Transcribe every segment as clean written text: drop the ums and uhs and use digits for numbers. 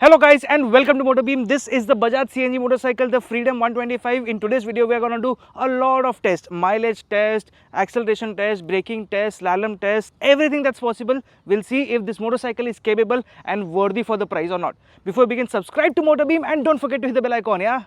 Hello guys and welcome to Motorbeam. This is the Bajaj CNG motorcycle, the Freedom 125. In today's video we are going to do a lot of tests, mileage test, acceleration test, braking test, slalom test, everything that's possible. We'll see if this motorcycle is capable and worthy for the price or not. Before we begin, subscribe to Motorbeam and don't forget to hit the bell icon, yeah?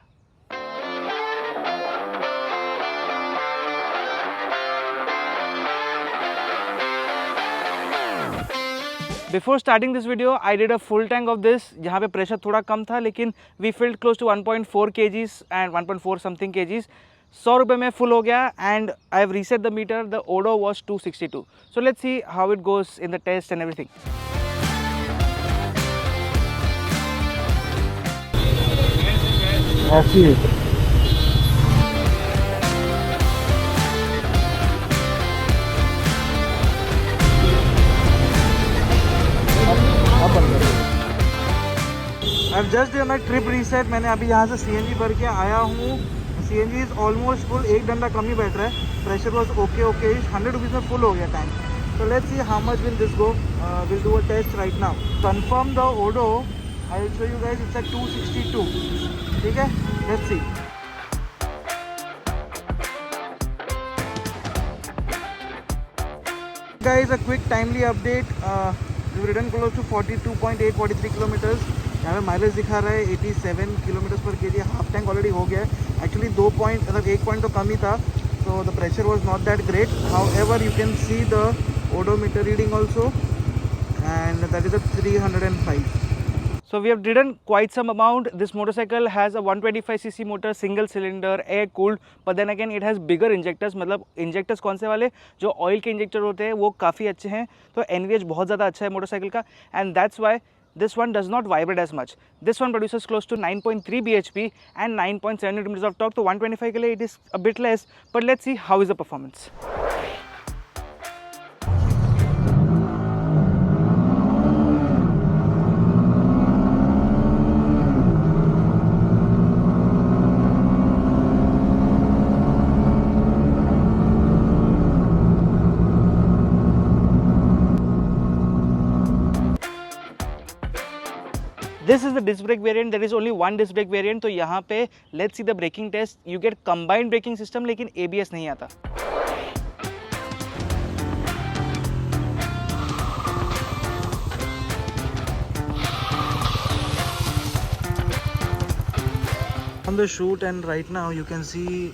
Before starting this video, I did a full tank of this. जहाँ पे pressure थोड़ा कम था, लेकिन we filled close to 1.4 kgs and 1.4 something kgs. 100 रुपये में full हो गया and I have reset the meter. The odo was 262. So let's see how it goes in the test and everything. ऐसी है। I've just done my trip reset. मैंने अभी यहाँ से CNG भर के आया हूँ. CNG is almost full. एक डंडा कम ही बैठ रहा है. Pressure was okay. 100 rupees में full हो गया tank. So let's see how much will this go. We'll do a test right now. Confirm the odo. I will show you guys. It's at 262. ठीक है? Let's see. Guys, a quick timely update. We've ridden close to 42.8-43 kilometers. यहाँ पे mileage दिखा रहा है 87 kilometre पर KG. Half tank already हो गया है. एक्चुअली 2 पॉइंट मतलब 1 पॉइंट तो कम ही था. So the pressure was not that great. However you can see the odometer reading also and that is a 305. So we have ridden quite some amount. This motorcycle has a 125cc motor, single cylinder, air cooled, but then again it has bigger injectors. मतलब injectors कौन से वाले जो oil के injector होते हैं वो काफ़ी अच्छे हैं. तो NVH बहुत ज़्यादा अच्छा है मोटरसाइकिल का and that's why this one does not vibrate as much. This one produces close to 9.3 bhp and 9.7 Nm of torque. तो 125 के लिए it is a bit less, but let's see how is the performance. This is the disc brake variant. There is only one disc brake variant. तो यहाँ पे let's see the braking test. You get combined braking system लेकिन ABS नहीं आता. On the shoot and right now you can see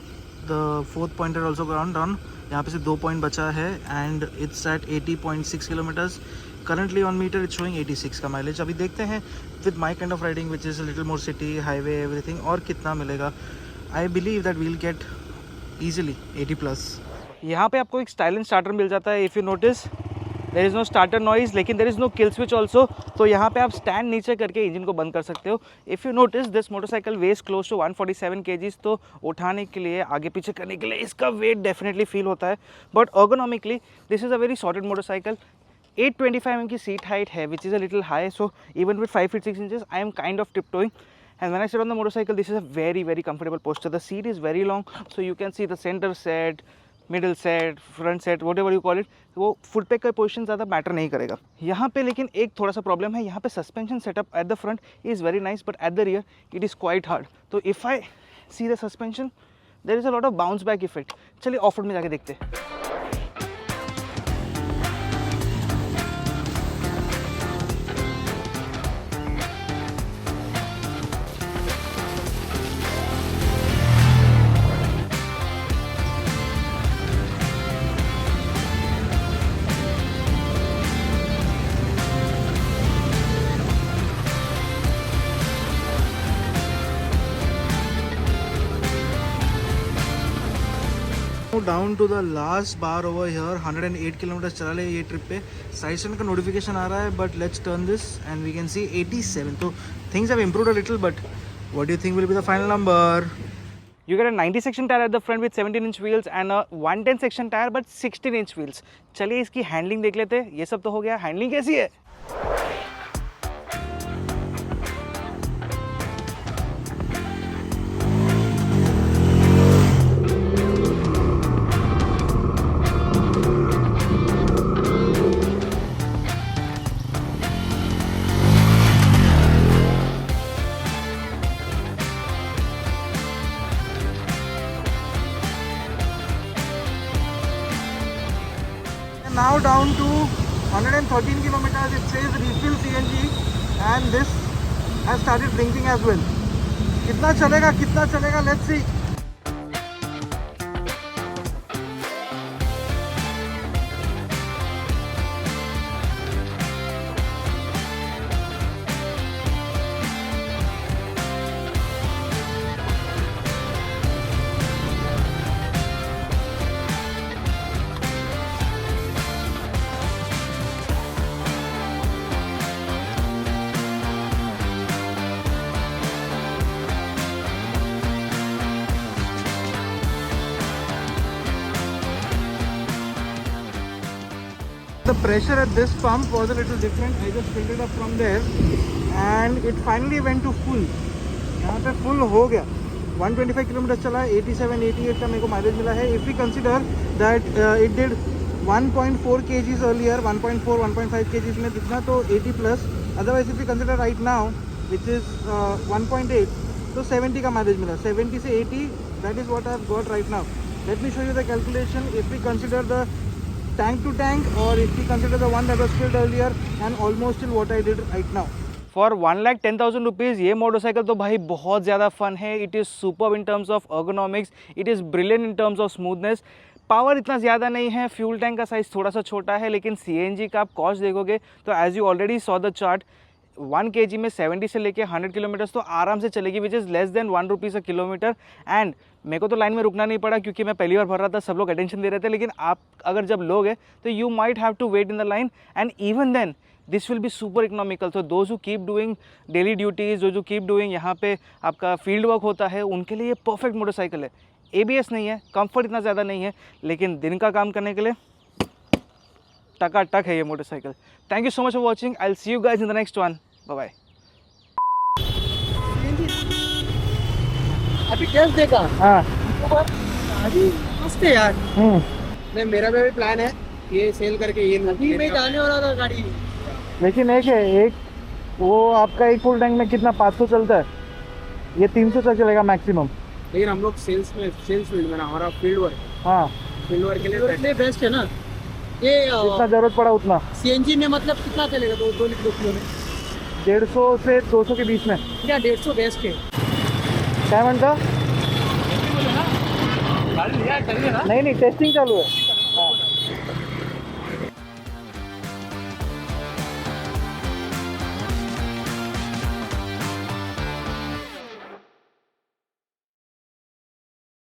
the fourth pointer also gone down. यहाँ पे से 2 point बचा है and it's at 80.6 kilometers. Currently on meter it's showing 86 का mileage. अभी देखते हैं with my kind of riding which is a little more city, highway, everything और कितना मिलेगा. I believe that we'll get easily 80 plus. यहाँ पे आपको एक स्टाइलिन स्टार्टर मिल जाता है. If you notice there is no starter noise लेकिन there is no kill switch also. तो यहाँ पे आप स्टैंड नीचे करके इंजन को बंद कर सकते हो. If you notice this motorcycle weighs close to 147 kgs. तो उठाने के लिए आगे पीछे करने के लिए इसका weight definitely feel होता है. But ergonomically this is a very sorted motorcycle. 825 mm की seat height है which is a little high. So even with 5 feet 6 inches I am kind of tiptoeing. And when I sit on the motorcycle this is a very comfortable posture. The seat is very long so you can see the center set, middle set, front set, what ever you call it. वो foot pack का position ज़्यादा matter नहीं करेगा यहाँ पे. लेकिन एक थोड़ा सा प्रॉब्लम है. यहाँ पे suspension setup at the front is very nice but at the rear it is quite hard. तो if I see the suspension there is a lot of bounce back effect. चलिए ऑफ रोड में जाके देखते हैं. Down to the last bar over here. 108 kilometre चला ले ये trip पे. साइड स्टैंड का नोटिफिकेशन आ रहा है but let's turn this and we can सी 87. तो things have improved a little but what do you think will be the final number? You get a 90 section tire at the front with 17 inch wheels and a 110 section tire but 16 inch wheels. चलिए इसकी handling देख लेते हैं. ये सब तो हो गया. हैंडलिंग कैसी है? down to 113 kilometers. It says refill CNG and this has started blinking as well. कितना चलेगा, let's see. The pressure at this pump was a little different. I just filled it up from there and it finally went to full. यहाँ पे full हो गया. 125 kilometre चला, 87-88 का मेरे को माइलेज मिला है. If we consider that it did 1.4 kgs earlier, 1.5 kgs में दिखना तो 80 plus. Otherwise if we consider right now, which is 1.8, तो 70 का माइलेज मिला. 70 से 80, that is what I've got right now. Let me show you the calculation. If we consider the tank to tank, or if we consider the one that was filled earlier, and almost till what I did right now. For 1,10,000 rupees ये motorcycle तो भाई बहुत ज़्यादा fun है. It is superb in terms of ergonomics. It is brilliant in terms of smoothness. Power इतना ज़्यादा नहीं है, फ्यूल टैंक का साइज़ थोड़ा सा छोटा है, लेकिन CNG का आप कॉस्ट देखोगे तो as you already saw the chart 1 kg में 70 से लेके 100 किलोमीटर्स तो आराम से चलेगी, which is less than 1 rupees a kilometre. And मेरे को तो लाइन में रुकना नहीं पड़ा क्योंकि मैं पहली बार भर रहा था, सब लोग अटेंशन दे रहे थे. लेकिन आप अगर जब लोगे तो you might have to wait in the line and even then this will be super economical. So those who keep doing daily duties, जो कीप डूइंग यहाँ पे आपका फील्ड वर्क होता है, उनके लिए ये परफेक्ट मोटरसाइकिल है. ABS नहीं है, कंफर्ट इतना ज़्यादा नहीं है, लेकिन दिन का काम करने के लिए टकाटक है ये motorcycle. Thank you so much for watching. I will see you guys in the next one. Bye bye. अभी टेस्ट देखा. हाँ अभी मस्त है यार. नहीं, मेरा भी प्लान है ये सेल करके ये अभी मैं जाने वाला था गाड़ी. लेकिन एक है, एक वो आपका एक फुल टैंक में कितना 500 चलता है, ये 300 तक चलेगा मैक्सिमम. लेकिन हम लोग सेल्स फील्ड में ना, हमारा फील्ड वर्क. हाँ, फील्ड वर्क के लिए बेस्ट है ना ये. जितना जरूरत पड़ा उतना. CNG में मतलब कितना चलेगा? 2 किलो में 150 से 200 के बीच में. क्या 150 बेस्ट है? क्या म्हणता? गाड़ी लिया करिए ना. नहीं टेस्टिंग चालू है.